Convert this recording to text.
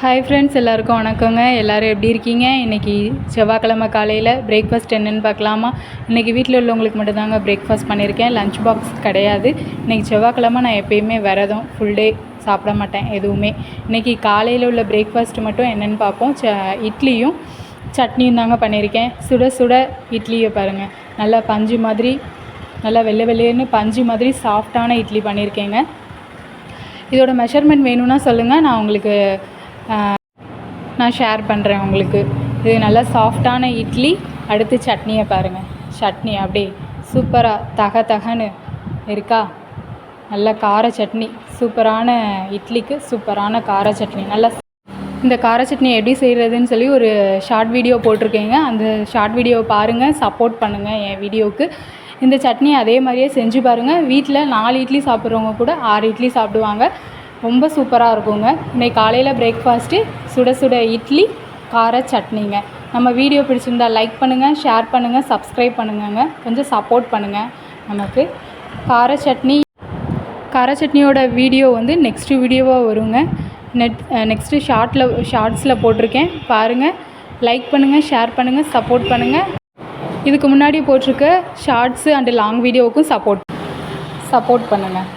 Hi friends, எல்லாருக்கும் வணக்கங்க. எல்லோரும் எப்படி இருக்கீங்க? இன்றைக்கி செவ்வாய்க்கிழமை காலையில் பிரேக்ஃபாஸ்ட் என்னென்னு பார்க்கலாமா? இன்றைக்கி வீட்டில் உள்ளவங்களுக்கு மட்டும்தாங்க பிரேக்ஃபாஸ்ட் பண்ணியிருக்கேன். லஞ்ச் பாக்ஸ் கிடையாது. இன்றைக்கி செவ்வாய்க்கிழமை நான் எப்போயுமே விரதம், ஃபுல் டே சாப்பிட மாட்டேன் எதுவுமே. இன்றைக்கி காலையில் உள்ள பிரேக்ஃபாஸ்ட்டு மட்டும் என்னென்னு பார்ப்போம். இட்லியும் சட்னியும் தாங்க பண்ணியிருக்கேன். சுட சுட இட்லியை பாருங்கள், நல்லா பஞ்சு மாதிரி, நல்லா வெள்ளை வெள்ளையன்னு பஞ்சு மாதிரி சாஃப்டான இட்லி பண்ணியிருக்கேங்க. இதோட மெஷர்மெண்ட் வேணும்னா சொல்லுங்கள், நான் உங்களுக்கு ஷேர் பண்ணுறேன் உங்களுக்கு. இது நல்லா சாஃப்டான இட்லி. அடுத்து சட்னியை பாருங்கள். சட்னி அப்படியே சூப்பராக தகன்னு இருக்கா? நல்ல கார சட்னி. சூப்பரான இட்லிக்கு சூப்பரான கார சட்னி. நல்லா இந்த கார சட்னி எப்படி செய்கிறதுன்னு சொல்லி ஒரு ஷார்ட் வீடியோ போட்டிருக்கேங்க. அந்த ஷார்ட் வீடியோவை பாருங்கள், சப்போர்ட் பண்ணுங்கள் என் வீடியோவுக்கு. இந்த சட்னி அதே மாதிரியே செஞ்சு பாருங்கள். வீட்டில் 4 இட்லி சாப்பிட்றவங்க கூட 6 இட்லி சாப்பிடுவாங்க. ரொம்ப சூப்பராக இருக்குங்க. இன்றைக்கி காலையில் பிரேக்ஃபாஸ்ட்டு சுட சுட இட்லி, கார சட்னிங்க. நம்ம வீடியோ பிடிச்சிருந்தா லைக் பண்ணுங்கள், ஷேர் பண்ணுங்கள், சப்ஸ்கிரைப் பண்ணுங்கங்க. கொஞ்சம் சப்போர்ட் பண்ணுங்கள் நமக்கு. கார சட்னியோட வீடியோ வந்து நெக்ஸ்ட்டு வீடியோவாக வருங்க. நெக்ஸ்ட்டு ஷார்ட்ஸில் போட்டிருக்கேன் பாருங்கள். லைக் பண்ணுங்கள், ஷேர் பண்ணுங்கள், சப்போர்ட் பண்ணுங்கள். இதுக்கு முன்னாடி போட்டிருக்க ஷார்ட்ஸு அண்டு லாங் வீடியோவுக்கும் சப்போர்ட் பண்ணுங்கள்.